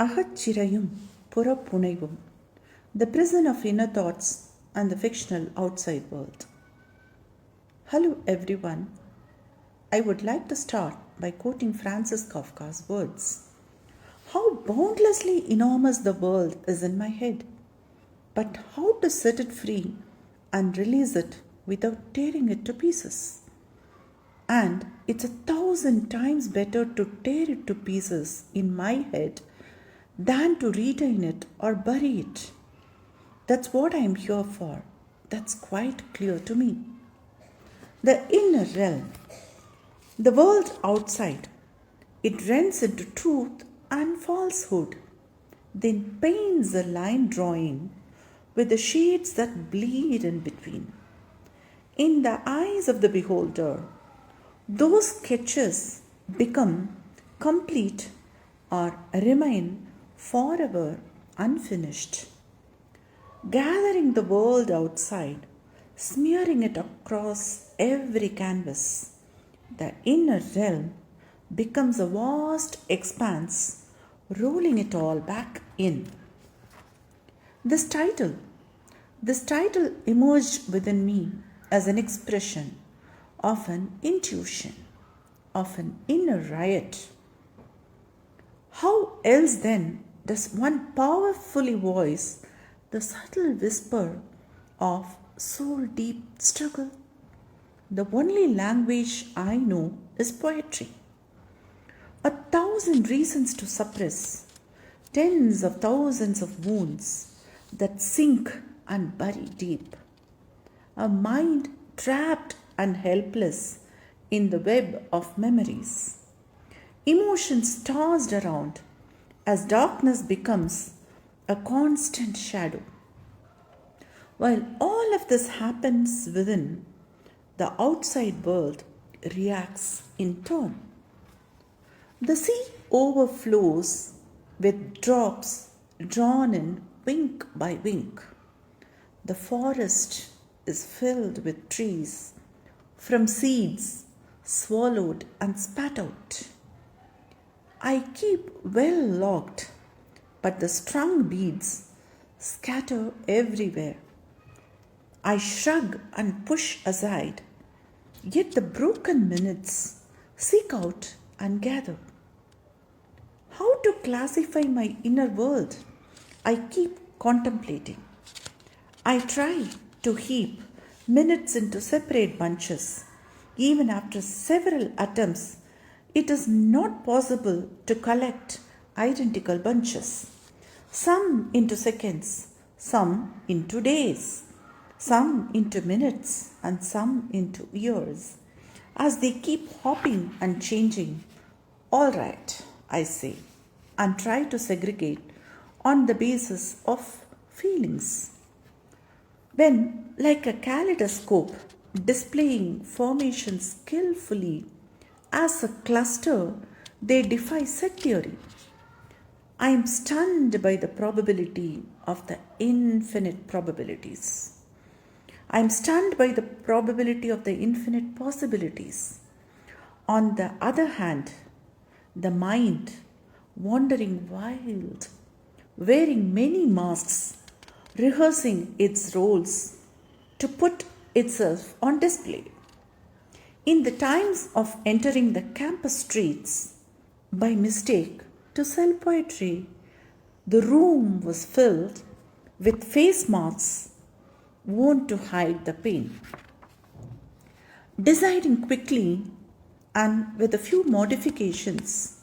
அகச்சிறையும் புறப்புனைவும், the prison of inner thoughts and the fictional outside world. Hello everyone. I would like to start by quoting Francis Kafka's words. How boundlessly enormous the world is in my head, but how to set it free and release it without tearing it to pieces. And it's 1,000 times better to tear it to pieces in my head than to retain it or bury it. That's what I am here for. That's quite clear to me. The inner realm, the world outside, it rents into truth and falsehood, then paints a line drawing with the shades that bleed in between. In the eyes of the beholder, those sketches become complete or remain forever unfinished. Gathering the world outside, smearing it across every canvas, the inner realm becomes a vast expanse, rolling it all back in. This title emerged within me as an expression of an intuition, of an inner riot. How else then does one powerfully voice the subtle whisper of soul-deep struggle? The only language I know is poetry. 1,000 reasons to suppress, tens of thousands of wounds that sink and bury deep. A mind trapped and helpless in the web of memories. Emotions tossed around as darkness becomes a constant shadow. While all of this happens within, the outside world reacts in turn. The sea overflows with drops drawn in wink by wink. The forest is filled with trees from seeds swallowed and spat out. I keep well locked, but the strung beads scatter everywhere. I shrug and push aside, yet the broken minutes seek out and gather. How to classify my inner world? I keep contemplating. I try to heap minutes into separate bunches. Even after several attempts, it is not possible to collect identical bunches. Some into seconds, some into days, some into minutes, and some into years. As they keep hopping and changing, all right, I say, and try to segregate on the basis of feelings. When, like a kaleidoscope, displaying formations skillfully as a cluster, they defy set theory. I am stunned by the probability of the infinite probabilities. I am stunned by the probability of the infinite possibilities. On the other hand, the mind, wandering wild, wearing many masks, rehearsing its roles to put itself on display. In the times of entering the campus streets by mistake to sell poetry, the room was filled with face masks worn to hide the pain. Deciding quickly and with a few modifications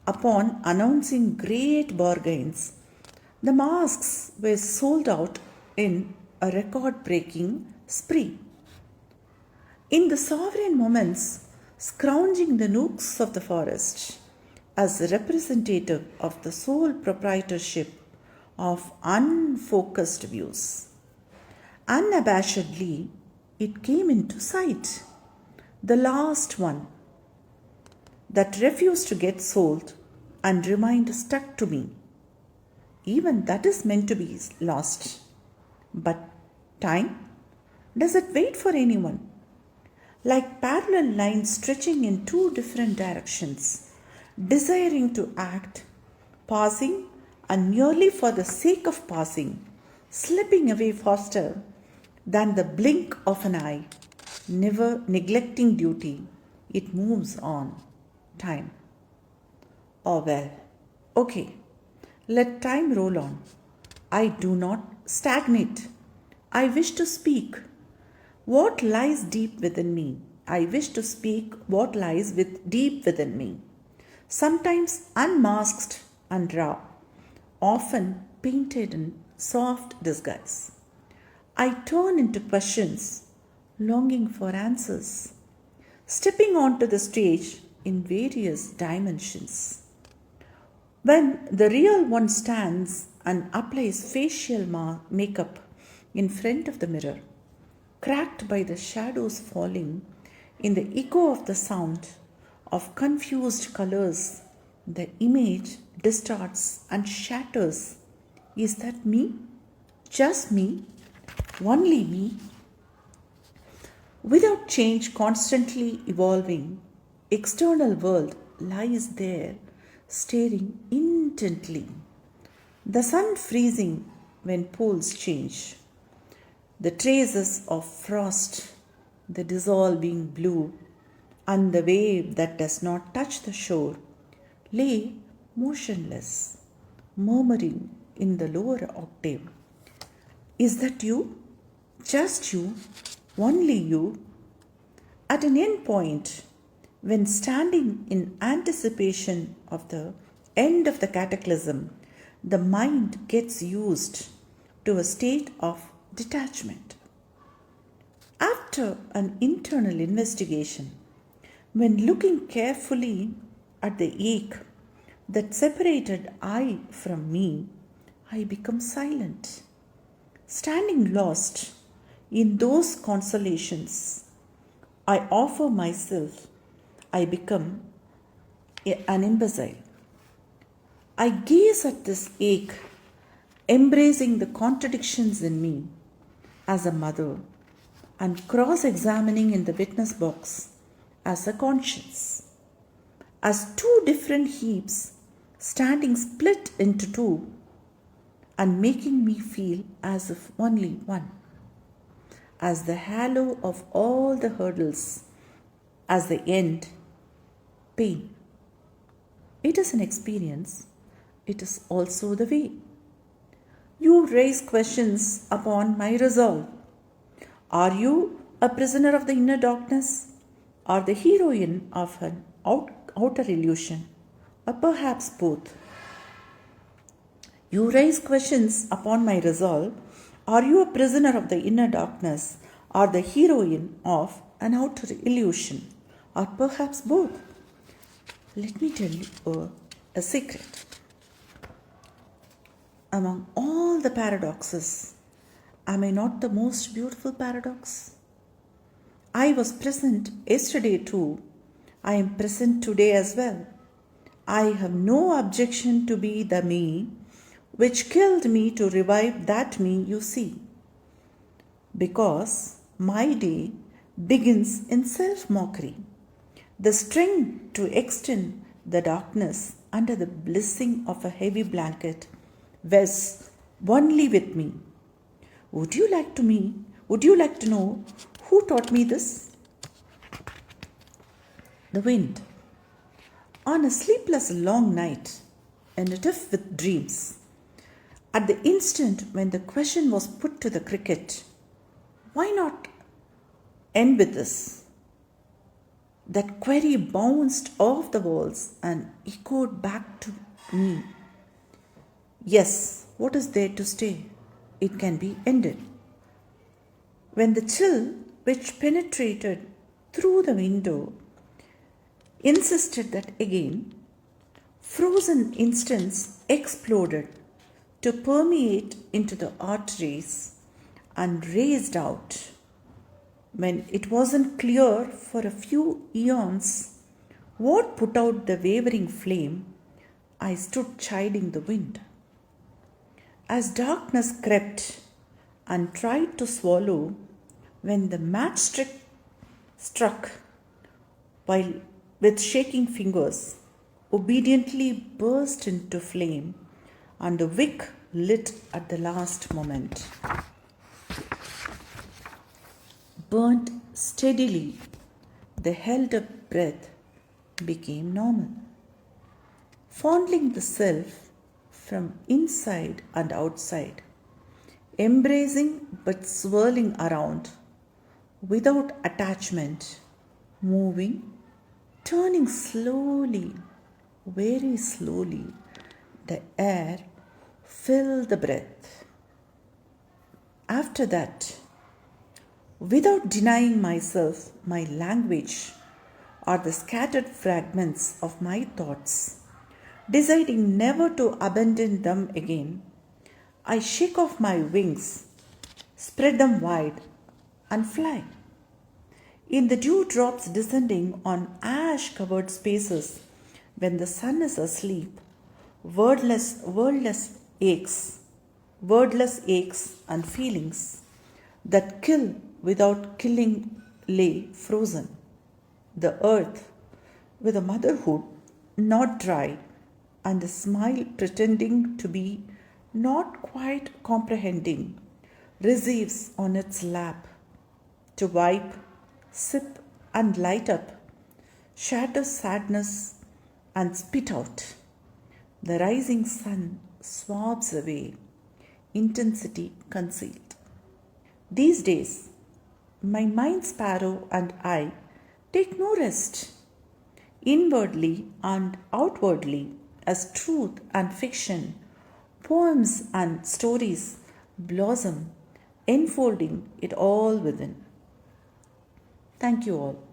upon announcing great bargains, the masks were sold out in a record-breaking spree. In the sovereign moments, scrounging the nooks of the forest as representative of the sole proprietorship of unfocused views, unabashedly it came into sight, the last one that refused to get sold and remained stuck to me. Even that is meant to be lost. But time? Does it wait for anyone? Like parallel lines stretching in two different directions, desiring to act, pausing and merely for the sake of passing, slipping away faster than the blink of an eye, never neglecting duty, it moves on. Time. Oh well, okay, let time roll on. I do not stagnate. I wish to speak what lies deep within me. I wish to speak what lies deep within me. Sometimes unmasked and raw, often painted in soft disguise. I turn into questions, longing for answers, stepping onto the stage in various dimensions. When the real one stands and applies facial makeup in front of the mirror, cracked by the shadows falling in the echo of the sound of confused colors, the image distorts and shatters. Is that me? Just me? Only me? Without change constantly evolving, external world lies there staring intently. The sun freezing when poles change. The traces of frost, the dissolving blue, and the wave that does not touch the shore lay motionless, murmuring in the lower octave. Is that you? Just you? Only you? At an end point, when standing in anticipation of the end of the cataclysm, the mind gets used to a state of detachment. After an internal investigation, when looking carefully at the ache that separated I from me, I become silent, standing lost in those consolations. I offer myself, I become an imbecile. I gaze at this ache, embracing the contradictions in me as a mother and cross examining in the witness box as a conscience, as two different heaps standing split into two and making me feel as if only one, as the halo of all the hurdles, as the end, pain. It is an experience, it is also the way. You raise questions upon my resolve. Are you a prisoner of the inner darkness, or the heroine of an outer illusion, or perhaps both? You raise questions upon my resolve. Are you a prisoner of the inner darkness, or the heroine of an outer illusion, or perhaps both? Let me tell you a secret. Among all the paradoxes, am I not the most beautiful paradox? I was present yesterday too. I am present today as well. I have no objection to be the me which killed me to revive that me you see. Because my day begins in self-mockery, the strength to extend the darkness under the blessing of a heavy blanket rests only with me. Would you like to know who taught me this? The wind. On a sleepless long night, and tiff with dreams, at the instant when the question was put to the cricket, why not end with this? That query bounced off the walls and echoed back to me. Yes, what is there to stay? It can be ended. When the chill which penetrated through the window insisted that again, frozen instants exploded to permeate into the arteries and raced out. When it wasn't clear for a few eons what put out the wavering flame, I stood chiding the wind. As darkness crept and tried to swallow, when the matchstick struck, while with shaking fingers obediently burst into flame, and the wick lit at the last moment. Burnt steadily, the held up breath became normal. Fondling the self from inside and outside, embracing but swirling around, without attachment, moving, turning slowly, very slowly, the air filled the breath. After that, without denying myself my language or the scattered fragments of my thoughts, deciding never to abandon them again, I shake off my wings, spread them wide, and fly. In the dewdrops descending on ash covered spaces when the sun is asleep, aches, wordless aches and feelings that kill without killing lay frozen. The earth, with a motherhood not dry and a smile pretending to be not quite comprehending, receives on its lap to wipe, sip, and light up, shatter sadness, and spit out. The rising sun swabs away, intensity concealed. These days, my mind sparrow and I take no rest. Inwardly and outwardly, as truth and fiction, poems and stories blossom, enfolding it all within. Thank you all.